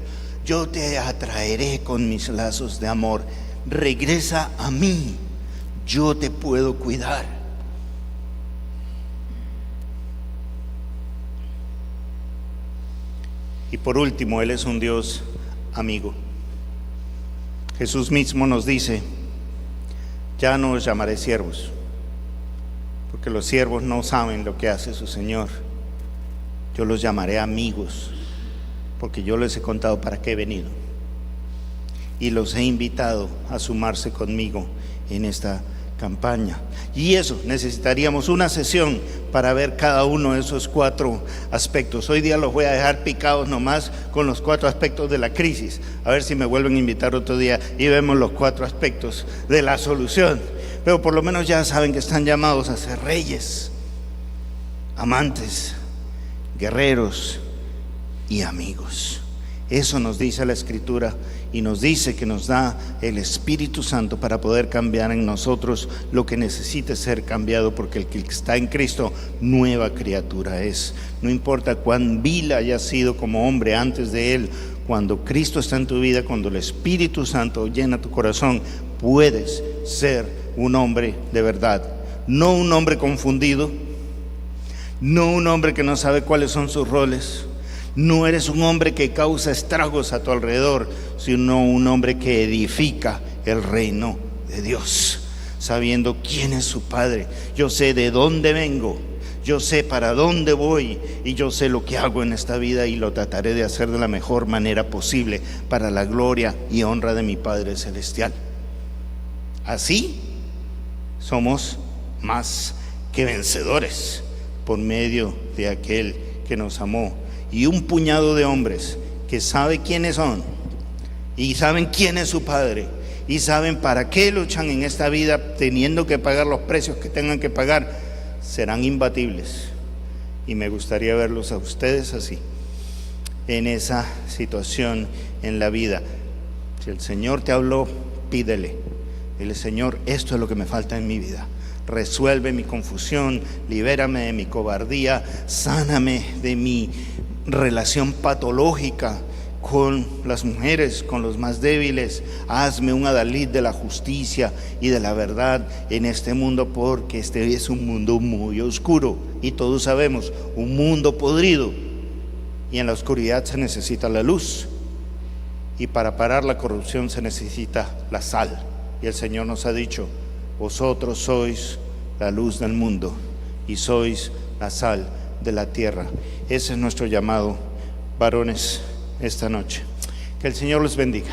Yo te atraeré con mis lazos de amor. Regresa a mí, yo te puedo cuidar. Y por último, Él es un Dios amigo. Jesús mismo nos dice: ya no os llamaré siervos, porque los siervos no saben lo que hace su Señor, yo los llamaré amigos, porque yo les he contado para qué he venido. Y los he invitado a sumarse conmigo en esta campaña. Y eso, necesitaríamos una sesión para ver cada uno de esos 4 aspectos. Hoy día los voy a dejar picados nomás con los 4 aspectos de la crisis. A ver si me vuelven a invitar otro día y vemos los 4 aspectos de la solución. Pero por lo menos ya saben que están llamados a ser reyes, amantes, guerreros y amigos. Eso nos dice la Escritura, y nos dice que nos da el Espíritu Santo para poder cambiar en nosotros lo que necesite ser cambiado, porque el que está en Cristo, nueva criatura es. No importa cuán vil haya sido como hombre antes de Él, cuando Cristo está en tu vida, cuando el Espíritu Santo llena tu corazón, puedes ser un hombre de verdad. No un hombre confundido, no un hombre que no sabe cuáles son sus roles. No eres un hombre que causa estragos a tu alrededor, sino un hombre que edifica el reino de Dios, sabiendo quién es su Padre. Yo sé de dónde vengo, yo sé para dónde voy, y yo sé lo que hago en esta vida, y lo trataré de hacer de la mejor manera posible para la gloria y honra de mi Padre Celestial. Así somos más que vencedores por medio de aquel que nos amó. Y un puñado de hombres que saben quiénes son y saben quién es su Padre y saben para qué luchan en esta vida, teniendo que pagar los precios que tengan que pagar, serán imbatibles. Y me gustaría verlos a ustedes así, en esa situación en la vida. Si el Señor te habló, pídele. Dile: Señor, esto es lo que me falta en mi vida. Resuelve mi confusión, libérame de mi cobardía, sáname de mi relación patológica con las mujeres, con los más débiles. Hazme un adalid de la justicia y de la verdad en este mundo, porque este es un mundo muy oscuro, y todos sabemos, un mundo podrido, y en la oscuridad se necesita la luz, y para parar la corrupción se necesita la sal. Y el Señor nos ha dicho: vosotros sois la luz del mundo y sois la sal de la tierra. Ese es nuestro llamado, varones, esta noche. Que el Señor los bendiga.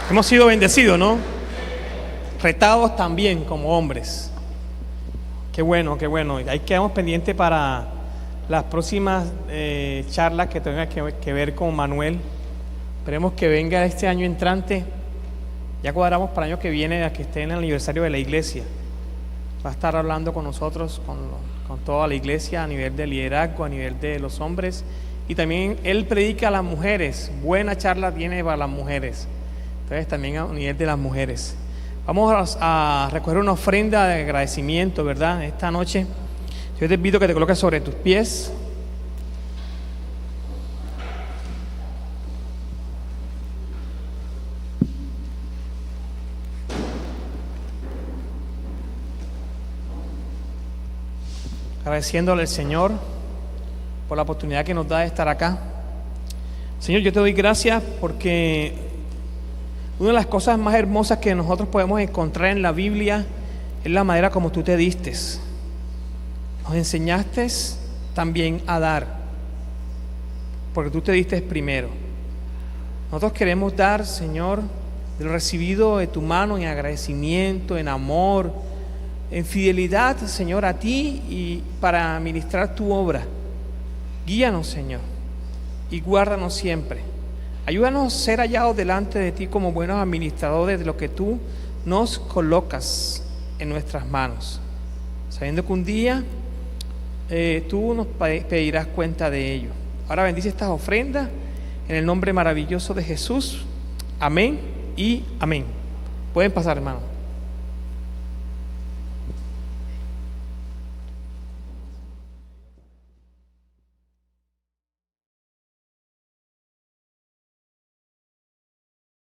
Hemos sido bendecidos, ¿no? Retados también como hombres. Qué bueno, qué bueno. Ahí quedamos pendientes para las próximas charlas que tengan que ver con Manuel. Esperemos que venga este año entrante. Ya cuadramos para el año que viene a que esté en el aniversario de la iglesia. Va a estar hablando con nosotros, con toda la iglesia, a nivel de liderazgo, a nivel de los hombres. Y también él predica a las mujeres. Buena charla tiene para las mujeres. Entonces también a nivel de las mujeres. Vamos a recoger una ofrenda de agradecimiento, ¿verdad? Esta noche. Yo te pido que te coloques sobre tus pies. Agradeciéndole al Señor por la oportunidad que nos da de estar acá. Señor, yo te doy gracias porque una de las cosas más hermosas que nosotros podemos encontrar en la Biblia es la manera como tú te diste. Nos enseñaste también a dar, porque tú te diste primero. Nosotros queremos dar, Señor, de lo recibido de tu mano en agradecimiento, en amor, en fidelidad, Señor, a ti y para ministrar tu obra. Guíanos, Señor, y guárdanos siempre. Ayúdanos a ser hallados delante de ti como buenos administradores de lo que tú nos colocas en nuestras manos, sabiendo que un día tú nos pedirás cuenta de ello. Ahora bendice estas ofrendas en el nombre maravilloso de Jesús. Amén y amén. Pueden pasar, hermano.